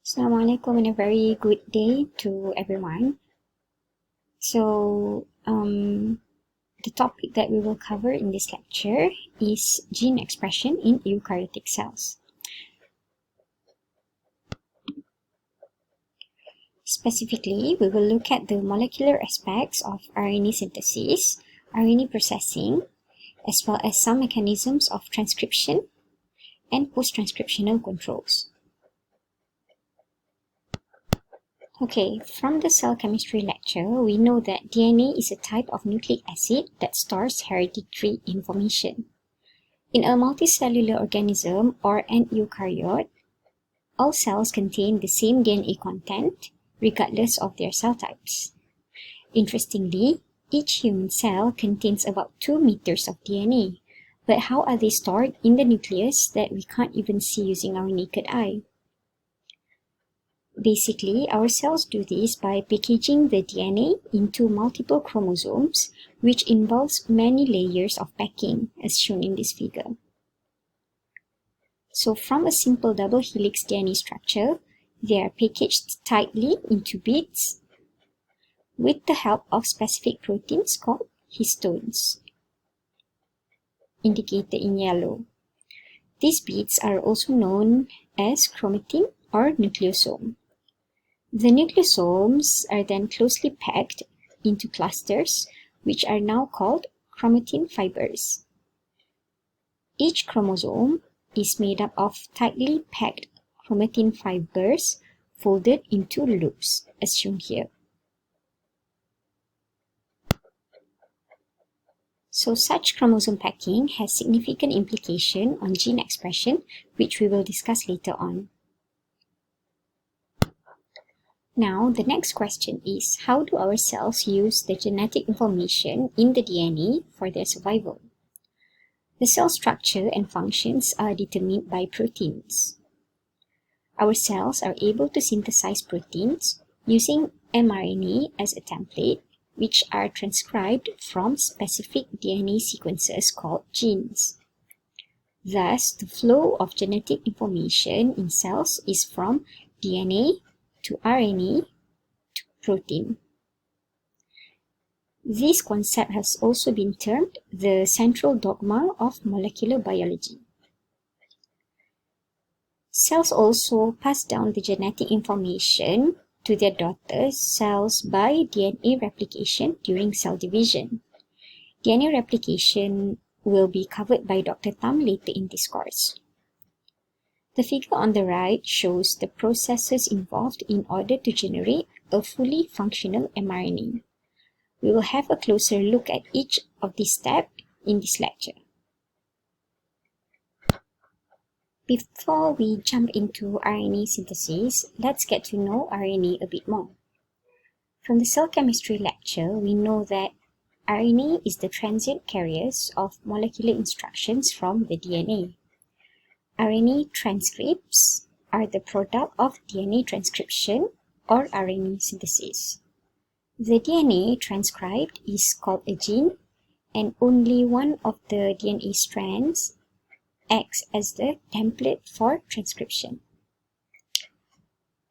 Assalamualaikum and a very good day to everyone. The topic that we will cover in this lecture is gene expression in eukaryotic cells. Specifically, we will look at the molecular aspects of RNA synthesis, RNA processing, as well as some mechanisms of transcription and post-transcriptional controls. Okay, from the cell chemistry lecture, we know that DNA is a type of nucleic acid that stores hereditary information. In a multicellular organism or an eukaryote, all cells contain the same DNA content regardless of their cell types. Interestingly, each human cell contains about 2 meters of DNA, but how are they stored in the nucleus that we can't even see using our naked eye? Basically, our cells do this by packaging the DNA into multiple chromosomes, which involves many layers of packing, as shown in this figure. So from a simple double helix DNA structure, they are packaged tightly into beads with the help of specific proteins called histones, indicated in yellow. These beads are also known as chromatin or nucleosome. The nucleosomes are then closely packed into clusters, which are now called chromatin fibers. Each chromosome is made up of tightly packed chromatin fibers folded into loops, as shown here. So such chromosome packing has significant implication on gene expression, which we will discuss later on. Now, the next question is, how do our cells use the genetic information in the DNA for their survival? The cell structure and functions are determined by proteins. Our cells are able to synthesize proteins using mRNA as a template, which are transcribed from specific DNA sequences called genes. Thus, the flow of genetic information in cells is from DNA to RNA to protein. This concept has also been termed the central dogma of molecular biology. Cells also pass down the genetic information to their daughter cells by DNA replication during cell division. DNA replication will be covered by Dr. Tam later in this course. The figure on the right shows the processes involved in order to generate a fully functional mRNA. We will have a closer look at each of these steps in this lecture. Before we jump into RNA synthesis, let's get to know RNA a bit more. From the cell chemistry lecture, we know that RNA is the transient carriers of molecular instructions from the DNA. RNA transcripts are the product of DNA transcription or RNA synthesis. The DNA transcribed is called a gene, and only one of the DNA strands acts as the template for transcription.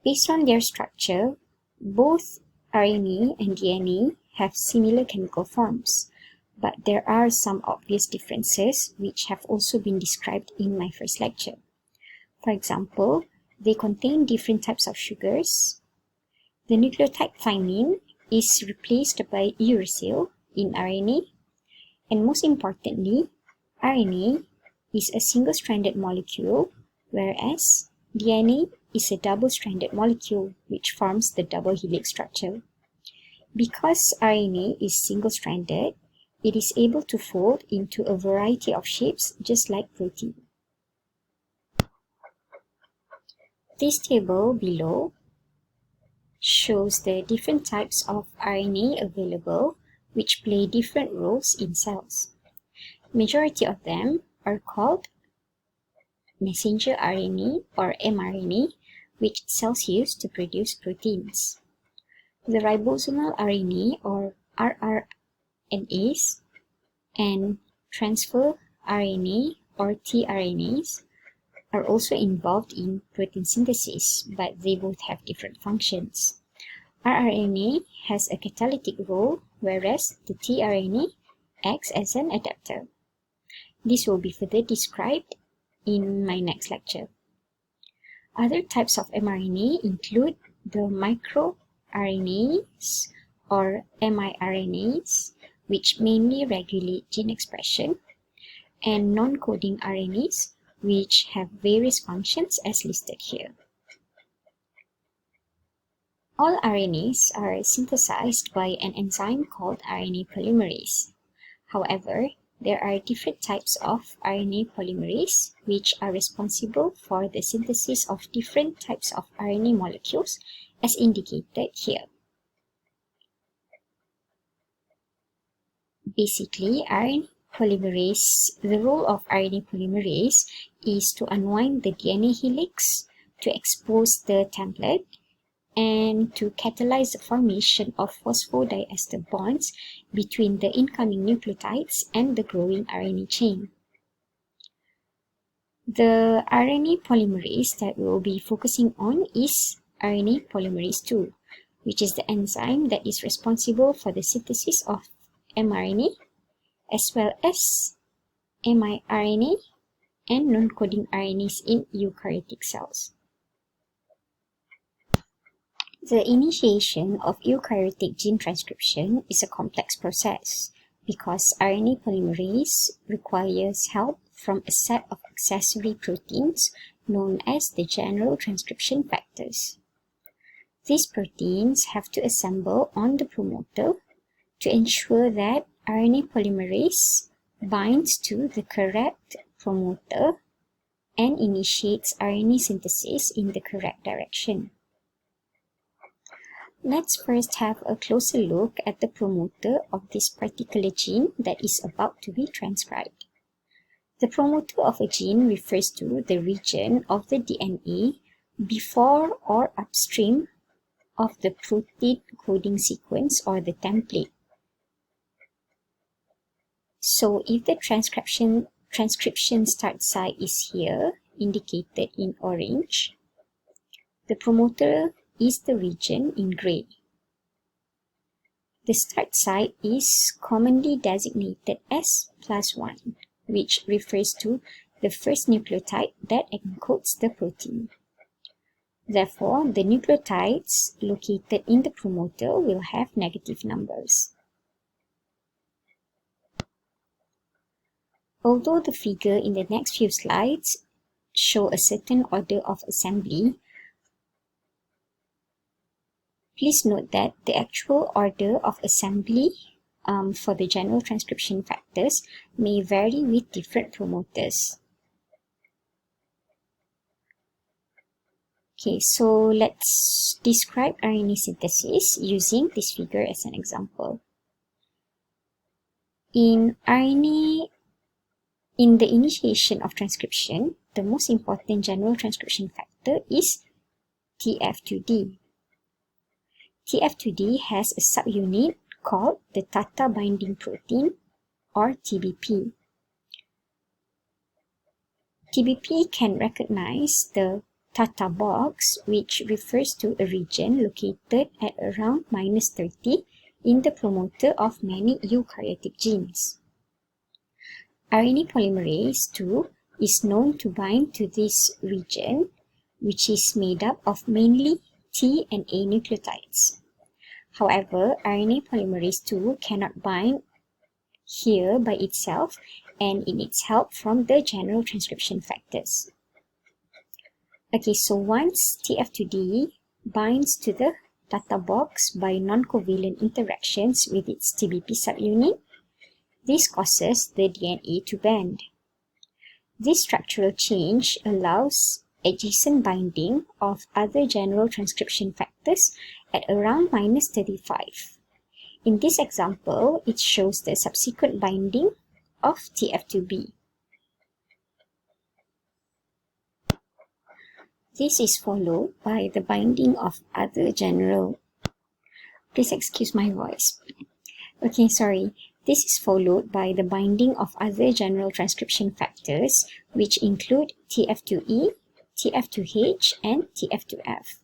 Based on their structure, both RNA and DNA have similar chemical forms, but there are some obvious differences which have also been described in my first lecture. For example, they contain different types of sugars. The nucleotide thymine is replaced by uracil in RNA, and most importantly, RNA is a single-stranded molecule, whereas DNA is a double-stranded molecule which forms the double helix structure. Because RNA is single-stranded, it is able to fold into a variety of shapes just like protein. This table below shows the different types of RNA available which play different roles in cells. Majority of them are called messenger RNA or mRNA, which cells use to produce proteins. The ribosomal RNA or rRNAs and transfer RNA or tRNAs are also involved in protein synthesis, but they both have different functions. rRNA has a catalytic role, whereas the tRNA acts as an adapter. This will be further described in my next lecture. Other types of mRNA include the microRNAs or miRNAs, which mainly regulate gene expression, and non-coding RNAs, which have various functions as listed here. All RNAs are synthesized by an enzyme called RNA polymerase. However, there are different types of RNA polymerase which are responsible for the synthesis of different types of RNA molecules as indicated here. Basically, the role of RNA polymerase is to unwind the DNA helix, to expose the template, and to catalyze the formation of phosphodiester bonds between the incoming nucleotides and the growing RNA chain. The RNA polymerase that we will be focusing on is RNA polymerase II, which is the enzyme that is responsible for the synthesis of mRNA as well as miRNA and non-coding RNAs in eukaryotic cells. The initiation of eukaryotic gene transcription is a complex process because RNA polymerase requires help from a set of accessory proteins known as the general transcription factors. These proteins have to assemble on the promoter to ensure that RNA polymerase binds to the correct promoter and initiates RNA synthesis in the correct direction. Let's first have a closer look at the promoter of this particular gene that is about to be transcribed. The promoter of a gene refers to the region of the DNA before or upstream of the protein coding sequence or the template. So if the transcription start site is here, indicated in orange, the promoter is the region in gray. The start site is commonly designated as +1, which refers to the first nucleotide that encodes the protein. Therefore, the nucleotides located in the promoter will have negative numbers. Although the figure in the next few slides show a certain order of assembly, please note that the actual order of assembly for the general transcription factors may vary with different promoters. Okay, so let's describe RNA synthesis using this figure as an example. In the initiation of transcription, the most important general transcription factor is TF2D. TF2D has a subunit called the Tata binding protein or TBP. TBP can recognize the Tata box, which refers to a region located at around -30 in the promoter of many eukaryotic genes. RNA polymerase II is known to bind to this region, which is made up of mainly T and A nucleotides. However, RNA polymerase II cannot bind here by itself and it needs help from the general transcription factors. Okay, so once TF2D binds to the Tata box by non-covalent interactions with its TBP subunit, this causes the DNA to bend. This structural change allows adjacent binding of other general transcription factors at around -35. In this example, it shows the subsequent binding of TF2B. This is followed by the binding of other general. Please excuse my voice. Okay, sorry. This is followed by the binding of other general transcription factors, which include TF2E, TF2H, and TF2F.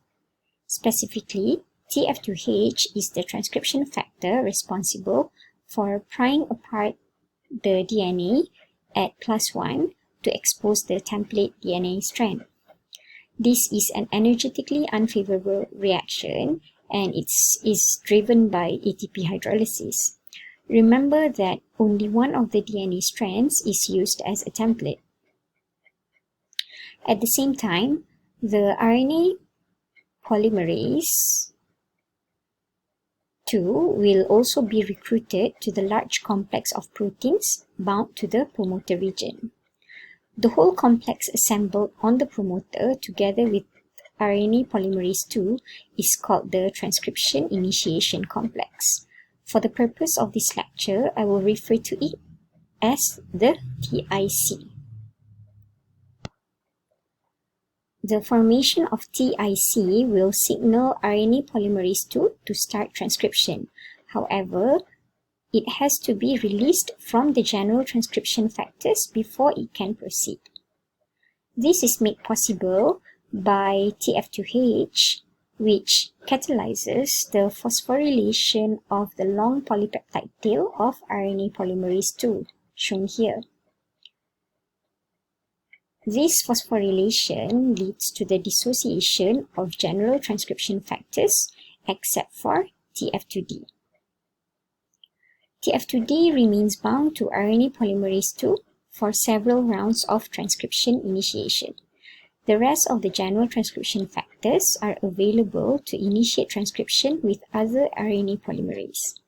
Specifically, TF2H is the transcription factor responsible for prying apart the DNA at +1 to expose the template DNA strand. This is an energetically unfavorable reaction, and it is driven by ATP hydrolysis. Remember that only one of the DNA strands is used as a template. At the same time, the RNA polymerase II will also be recruited to the large complex of proteins bound to the promoter region. The whole complex assembled on the promoter together with RNA polymerase II is called the transcription initiation complex. For the purpose of this lecture, I will refer to it as the TIC. The formation of TIC will signal RNA polymerase II to start transcription. However, it has to be released from the general transcription factors before it can proceed. This is made possible by TF2H, which catalyzes the phosphorylation of the long polypeptide tail of RNA polymerase II, shown here. This phosphorylation leads to the dissociation of general transcription factors except for TF2D. TF2D remains bound to RNA polymerase II for several rounds of transcription initiation. The rest of the general transcription factors are available to initiate transcription with other RNA polymerase.